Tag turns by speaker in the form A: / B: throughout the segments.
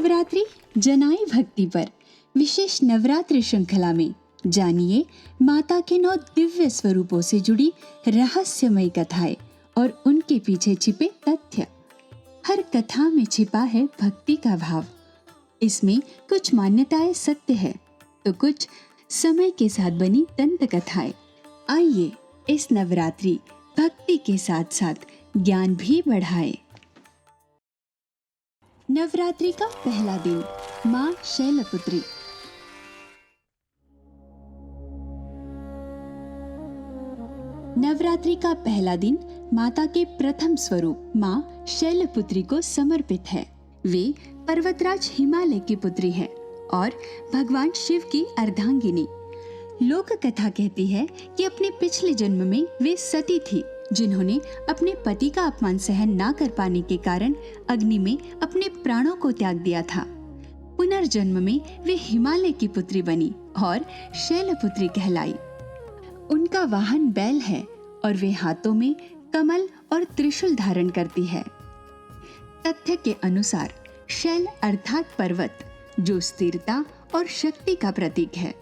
A: नवरात्रि जनाई भक्ति पर विशेष नवरात्रि श्रृंखला में जानिए माता के 9 दिव्य स्वरूपों से जुड़ी रहस्यमयी कथाएं और उनके पीछे छिपे तथ्य। हर कथा में छिपा है भक्ति का भाव। इसमें कुछ मान्यताएं सत्य है तो कुछ समय के साथ बनी दंत कथाएं। आइए इस नवरात्रि भक्ति के साथ साथ ज्ञान भी बढ़ाए। नवरात्रि का पहला दिन, माँ शैलपुत्री। नवरात्रि का पहला दिन माता के प्रथम स्वरूप माँ शैलपुत्री को समर्पित है। वे पर्वतराज हिमालय की पुत्री है और भगवान शिव की अर्धांगिनी। लोक कथा कहती है कि अपने पिछले जन्म में वे सती थी, जिन्होंने अपने पति का अपमान सहन ना कर पाने के कारण अग्नि में अपने प्राणों को त्याग दिया था। पुनर्जन्म में वे हिमालय की पुत्री बनी और शैलपुत्री कहलाई। उनका वाहन बैल है और वे हाथों में कमल और त्रिशूल धारण करती है। तथ्य के अनुसार शैल अर्थात पर्वत, जो स्थिरता और शक्ति का प्रतीक है।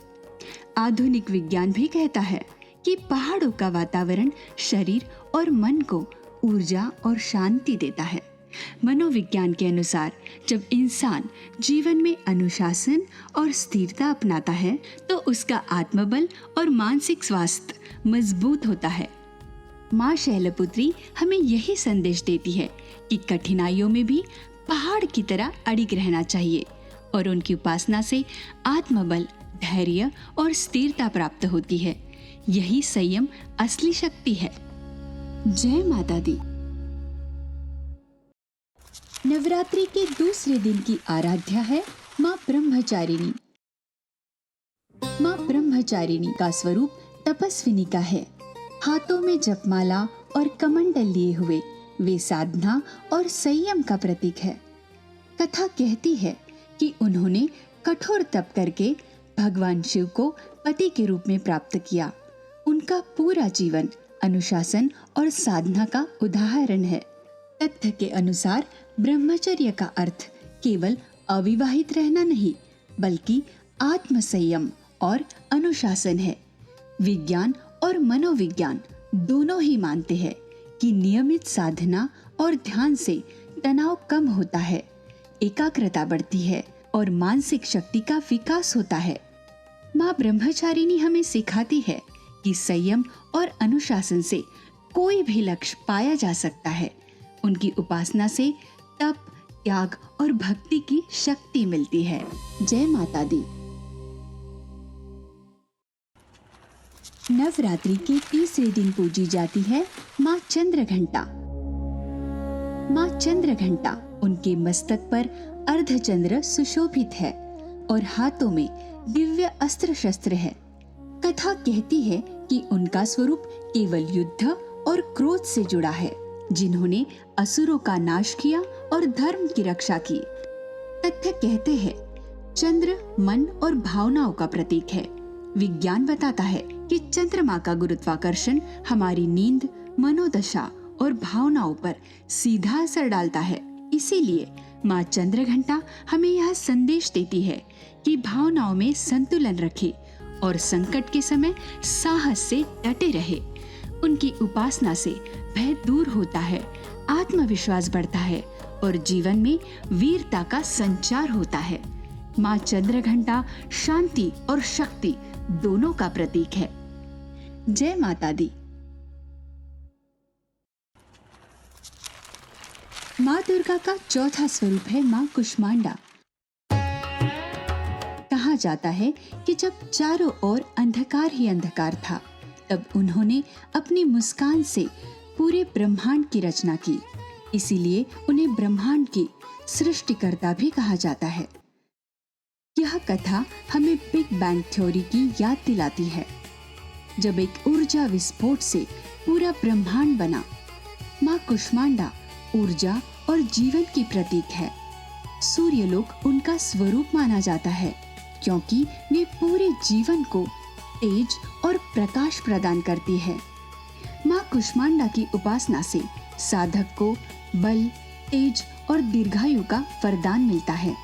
A: आधुनिक विज्ञान भी कहता है कि पहाड़ों का वातावरण शरीर और मन को ऊर्जा और शांति देता है। मनोविज्ञान के अनुसार जब इंसान जीवन में अनुशासन और स्थिरता अपनाता है तो उसका आत्मबल और मानसिक स्वास्थ्य मजबूत होता है। माँ शैलपुत्री हमें यही संदेश देती है कि कठिनाइयों में भी पहाड़ की तरह अडिग रहना चाहिए और उनकी उपासना से आत्मबल, धैर्य और स्थिरता प्राप्त होती है। यही संयम असली शक्ति है। जय माता दी। नवरात्रि के दूसरे दिन की आराध्या है माँ ब्रह्मचारिणी। माँ ब्रह्मचारिणी का स्वरूप तपस्विनी का है। हाथों में जपमाला और कमंडल लिए हुए वे साधना और संयम का प्रतीक है। कथा कहती है कि उन्होंने कठोर तप करके भगवान शिव को पति के रूप में प्राप्त किया। उनका पूरा जीवन अनुशासन और साधना का उदाहरण है। तथ्य के अनुसार ब्रह्मचर्य का अर्थ केवल अविवाहित रहना नहीं, बल्कि आत्मसंयम और अनुशासन है। विज्ञान और मनोविज्ञान दोनों ही मानते हैं कि नियमित साधना और ध्यान से तनाव कम होता है, एकाग्रता बढ़ती है और मानसिक शक्ति का विकास होता है। माँ ब्रह्मचारिणी हमें सिखाती है कि संयम और अनुशासन से कोई भी लक्ष्य पाया जा सकता है। उनकी उपासना से तप, त्याग और भक्ति की शक्ति मिलती है। जय माता दी। नवरात्रि के तीसरे दिन पूजी जाती है माँ चंद्रघंटा। माँ चंद्रघंटा, उनके मस्तक पर अर्धचंद्र सुशोभित है और हाथों में दिव्य अस्त्र शस्त्र है। कथा कहती है कि उनका स्वरूप केवल युद्ध और क्रोध से जुड़ा है, जिन्होंने असुरों का नाश किया और धर्म की रक्षा की। तथ्य कहते हैं चंद्र मन और भावनाओं का प्रतीक है। विज्ञान बताता है कि चंद्रमा का गुरुत्वाकर्षण हमारी नींद, मनोदशा और भावनाओं पर सीधा असर डालता है। इसीलिए माँ चंद्रघंटा हमें यह संदेश देती है कि भावनाओं में संतुलन रखे और संकट के समय साहस से डटे रहे। उनकी उपासना से भय दूर होता है, आत्मविश्वास बढ़ता है और जीवन में वीरता का संचार होता है। माँ चंद्रघंटा शांति और शक्ति दोनों का प्रतीक है। जय माता दी। माँ दुर्गा का चौथा स्वरूप है माँ कुष्मांडा। कहा जाता है कि जब चारों ओर अंधकार ही अंधकार था, तब उन्होंने अपनी मुस्कान से पूरे ब्रह्मांड की रचना की। इसीलिए उन्हें ब्रह्मांड की सृष्टिकर्ता भी कहा जाता है। यह कथा हमें बिग बैंग थ्योरी की याद दिलाती है, जब एक ऊर्जा विस्फोट से पूरा ब्रह्मांड बना। माँ कुष्मांडा ऊर्जा और जीवन की प्रतीक है। सूर्यलोक उनका स्वरूप माना जाता है, क्योंकि वे पूरे जीवन को तेज और प्रकाश प्रदान करती है। माँ कुष्मांडा की उपासना से साधक को बल, तेज और दीर्घायु का वरदान मिलता है।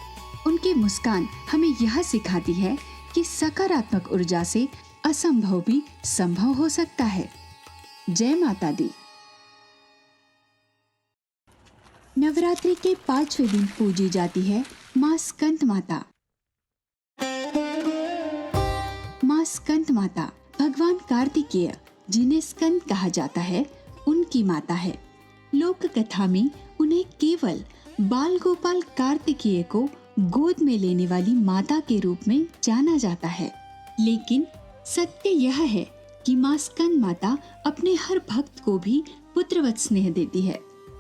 A: उनकी मुस्कान हमें यह सिखाती है कि सकारात्मक ऊर्जा से असंभव भी संभव हो सकता है। जय माता दी। नवरात्रि के 5वें दिन पूजी जाती है माँ स्कंद माता। माँ स्कंद माता भगवान कार्तिकेय, जिन्हें स्कंद कहा जाता है, उनकी माता है। लोक कथा में उन्हें केवल बाल गोपाल कार्तिकेय को गोद में लेने वाली माता के रूप में जाना जाता है, लेकिन सत्य यह है कि माँ स्कंद माता अपने हर भक्त को भी पुत्रवत स्नेह देती है।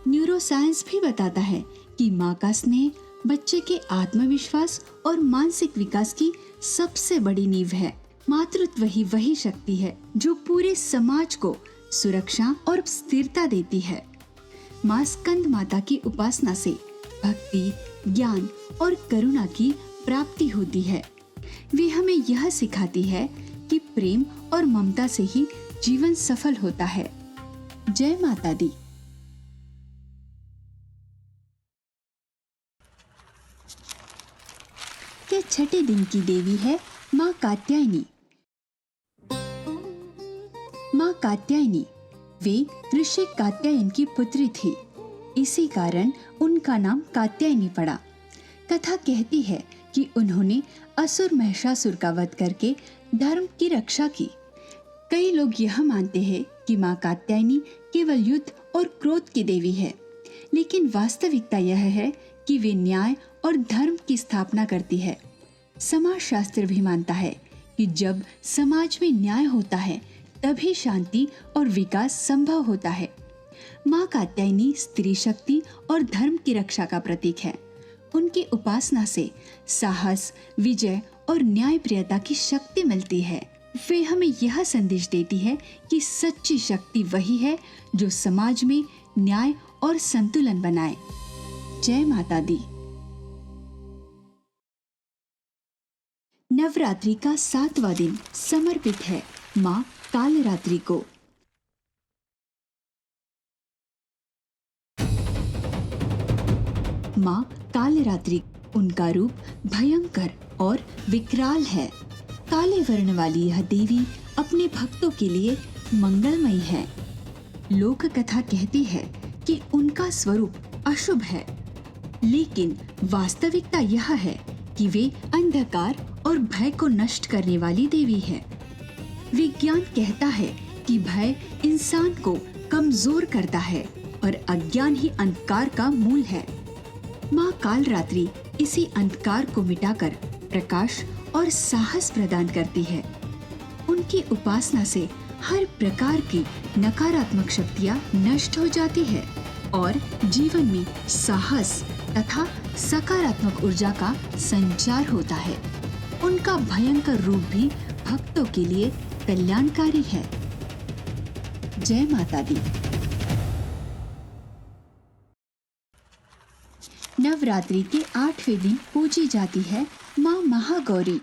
A: न्यूरो साइंस भी बताता है कि माँ का स्नेह बच्चे के आत्मविश्वास और मानसिक विकास की सबसे बड़ी नींव है। मातृत्व ही वही शक्ति है जो पूरे समाज को सुरक्षा और स्थिरता देती है। माँ स्कंद माता की उपासना से भक्ति, ज्ञान और करुणा की प्राप्ति होती है। वे हमें यह सिखाती है कि प्रेम और ममता से ही जीवन सफल होता है। जय माता दी। के छठे दिन की देवी है माँ कात्यायनी। माँ कात्यायनी वे ऋषि कात्यायन की पुत्री थी, इसी कारण उनका नाम कात्यायनी पड़ा। कथा कहती है कि उन्होंने असुर महिषासुर का वध करके धर्म की रक्षा की। कई लोग यह मानते हैं कि माँ कात्यायनी केवल युद्ध और क्रोध की देवी है, लेकिन वास्तविकता यह है कि वे न्याय और धर्म की स्थापना करती है। समाज शास्त्र भी मानता है कि जब समाज में न्याय होता है तभी शांति और विकास संभव होता है। माँ कात्यायनी स्त्री शक्ति और धर्म की रक्षा का प्रतीक है। उनकी उपासना से साहस, विजय और न्यायप्रियता की शक्ति मिलती है। वे हमें यह संदेश देती है कि सच्ची शक्ति वही है जो समाज में न्याय और संतुलन बनाए। जय माता दी। नवरात्रि का 7वां दिन समर्पित है माँ कालरात्रि को। माँ कालरात्रि, उनका रूप भयंकर और विकराल है। काले वर्ण वाली यह देवी अपने भक्तों के लिए मंगलमयी है। लोक कथा कहती है कि उनका स्वरूप अशुभ है, लेकिन वास्तविकता यह है कि वे अंधकार और भय को नष्ट करने वाली देवी है। विज्ञान कहता है कि भय इंसान को कमजोर करता है और अज्ञान ही अंधकार का मूल है। माँ कालरात्रि इसी अंधकार को मिटाकर प्रकाश और साहस प्रदान करती है। उनकी उपासना से हर प्रकार की नकारात्मक शक्तियाँ नष्ट हो जाती है और जीवन में साहस तथा सकारात्मक ऊर्जा का संचार होता है। उनका भयंकर रूप भी भक्तों के लिए कल्याणकारी है। जय माता दी। नवरात्रि के 8वें दिन पूजी जाती है माँ महागौरी।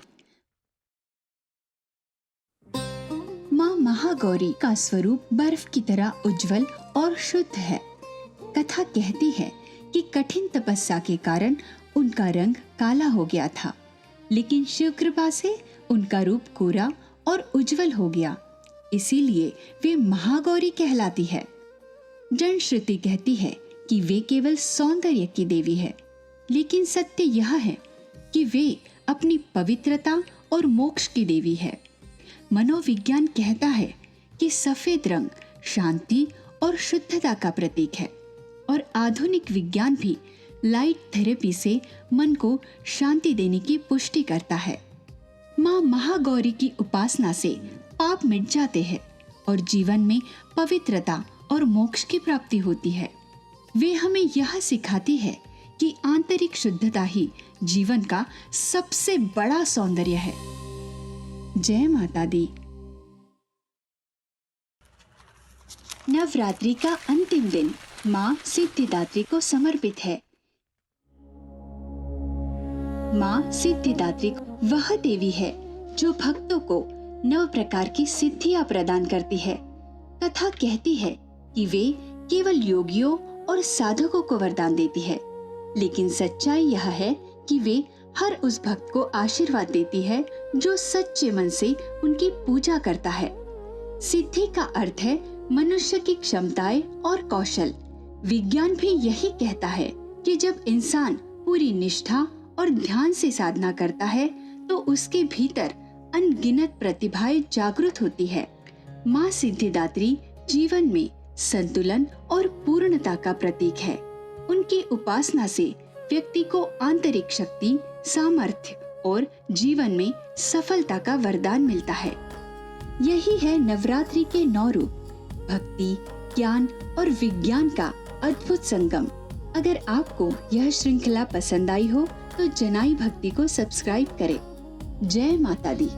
A: माँ महागौरी का स्वरूप बर्फ की तरह उज्जवल और शुद्ध है। कथा कहती है कि कठिन तपस्या के कारण उनका रंग काला हो गया था, लेकिन शिव कृपा से उनका रूप गोरा और उज्जवल हो गया, इसीलिए वे महागौरी कहलाती है। जन श्रुति कहती है कि वे केवल सौंदर्य की देवी है, लेकिन सत्य यह है कि वे अपनी पवित्रता और मोक्ष की देवी है। मनोविज्ञान कहता है कि सफेद रंग शांति और शुद्धता का प्रतीक है, और आधुनिक विज्ञान भी लाइट थेरेपी से मन को शांति देने की पुष्टि करता है। माँ महागौरी की उपासना से पाप मिट जाते हैं और जीवन में पवित्रता और मोक्ष की प्राप्ति होती है। वे हमें यह सिखाती है कि आंतरिक शुद्धता ही जीवन का सबसे बड़ा सौंदर्य है। जय माता दी। नवरात्रि का अंतिम दिन माँ सिद्धिदात्री को समर्पित है। माँ सिद्धिदात्री वह देवी है जो भक्तों को 9 प्रकार की सिद्धियां प्रदान करती है। कथा कहती है कि वे केवल योगियों और साधकों को वरदान देती है, लेकिन सच्चाई यह है कि वे हर उस भक्त को आशीर्वाद देती है जो सच्चे मन से उनकी पूजा करता है। सिद्धि का अर्थ है मनुष्य की क्षमताएं और कौशल। विज्ञान भी यही कहता है कि जब इंसान पूरी निष्ठा और ध्यान से साधना करता है तो उसके भीतर अनगिनत प्रतिभाएं जागृत होती है। माँ सिद्धिदात्री जीवन में संतुलन और पूर्णता का प्रतीक है। उनकी उपासना से व्यक्ति को आंतरिक शक्ति, सामर्थ्य और जीवन में सफलता का वरदान मिलता है। यही है नवरात्रि के 9 रूप, भक्ति, ज्ञान और विज्ञान का अद्भुत संगम। अगर आपको यह श्रृंखला पसंद आई हो तो जनाई भक्ति को सब्सक्राइब करें। जय माता दी।